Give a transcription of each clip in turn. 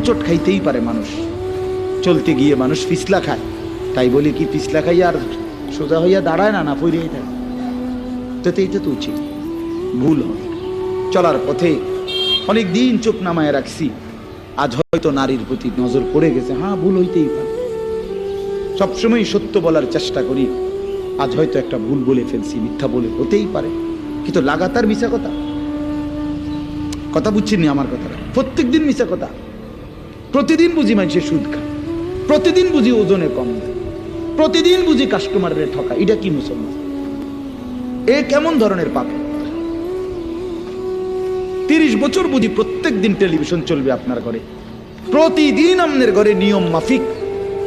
হোঁচট খাইতেই পারে মানুষ, চলতে গিয়ে মানুষ পিছলা খায়, তাই বলি কি পিছলা খাইয়া আর সোজা হইয়া দাঁড়ায় না, না পড়েই থাকে। তো এইটা তো উচিত, ভুল হয়। চলার পথে অনেক দিন চোখ নামায় রাখছি, আজ হয়তো নারীর প্রতি নজর পড়ে গেছে, হ্যাঁ ভুল হইতেই পারে। সবসময় সত্য বলার চেষ্টা করি, আজ হয়তো একটা ভুল বলে ফেলছি, মিথ্যা বলে, হতেই পারে। কিন্তু লাগাতার মিশা কথা বুঝছেন আমার কথাটা? প্রত্যেক দিন মিশা কথা, প্রতিদিন বুঝি মানুষের সুদ খায়, প্রতিদিন বুঝি ওজনে কম দেয়, প্রতিদিন বুঝি কাস্টমারের ঠকা। এটা কি মুসলমান? এ কেমন ধরনের পাপ? 30 বছর বুঝি প্রত্যেক দিন টেলিভিশন চলবে আপনার ঘরে, প্রতিদিন আপনার ঘরে নিয়ম মাফিক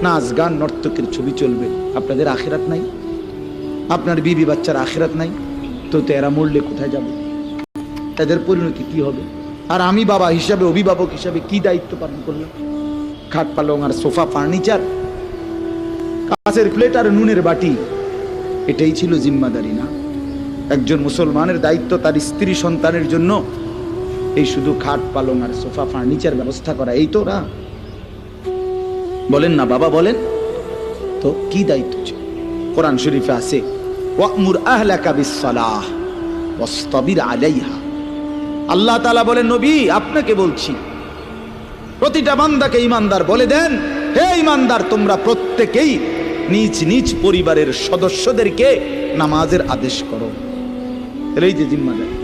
নাচ গান নর্তকের ছবি চলবে। আপনাদের আখিরাত নাই? আপনার বিবি বাচ্চার আখিরাত নাই? তো এরা মরলে কোথায় যাবে? এদের পরিণতি কি হবে? আর আমি বাবা হিসাবে, অভিভাবক হিসাবে কি দায়িত্ব পালন করলাম? খাট পালং আর সোফা, ফার্নিচার, কাঁচের প্লেট আর নুনের বাটি, এটাই ছিল জিম্মাদারি না? একজন মুসলমানের দায়িত্ব তার স্ত্রী সন্তানের জন্য এই শুধু খাট পালং আর সোফা ফার্নিচার ব্যবস্থা করা, এই তো না? বলেন না বাবা, বলেন তো কি দায়িত্ব ছিল? কোরআন শরীফে আছে, ওয়া'মুর আহলাকা বিস-সালাহ ওয়াসতাবির আলাইহা। আল্লাহ তাআলা বলেন, নবী আপনাকে বলছি, প্রতিটা বান্দাকে ঈমানদার বলে দেন, হে ঈমানদার, তোমরা প্রত্যেকেই নিজ নিজ পরিবারের সদস্যদেরকে নামাজের আদেশ করো। এই যে জিম্মাদারি,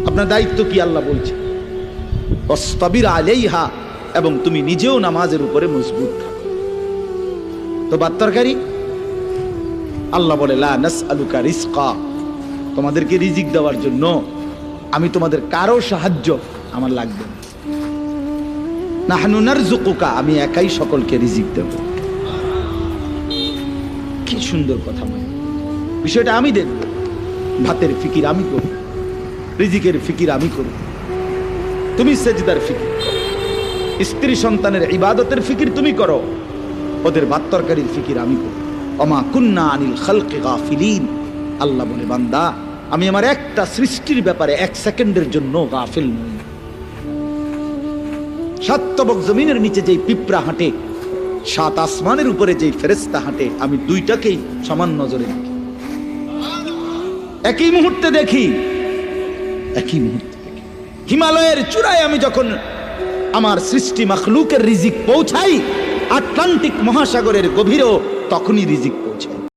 আপনার দায়িত্ব কি আল্লাহ বলছে, ওয়াসতাবির আলাইহা, এবং তুমি নিজেও নামাজের উপরে মজবুত থাকো। তো বাত্তরকারী আল্লাহ বলে, লা নাসআলুকা রিজকা, তোমাদেরকে রিজিক দেওয়ার জন্য আমি তোমাদের কারো সাহায্য আমার লাগবে না। নাহনু নারযুকুকা, আমি একাই সকলকে রিজিক দেব। কি সুন্দর কথা! মানে বিষয়টা আমি দেখব, ভাতের ফিকির আমি করব, রিজিকের ফিকির আমি করব, তুমি সেজদার ফিকির করো, স্ত্রী সন্তানের ইবাদতের ফিকির তুমি করো, ওদের ভাত তরকারির ফিকির আমি করব। ওমা কুন্না আনিল খালকি গাফিলিন, আল্লাহ বলে, বান্দা আমি আমার একটা সৃষ্টির ব্যাপারে 1 সেকেন্ডের জন্য গাফিল নই। সাতবক জমিনের নিচে যেই পিঁপড়া হাঁটে, 7 আসমানের উপরে যেই ফেরেশতা হাঁটে, আমি দুইটাকেই সমান নজরে দেখি, একই মুহূর্তে দেখি, একই মুহূর্তে দেখি। হিমালয়ের চূড়ায় আমি যখন আমার সৃষ্টি মাখলুকের রিজিক পৌঁছাই, আটলান্টিক মহাসাগরের গভীরেও তখনই রিজিক পৌঁছায়।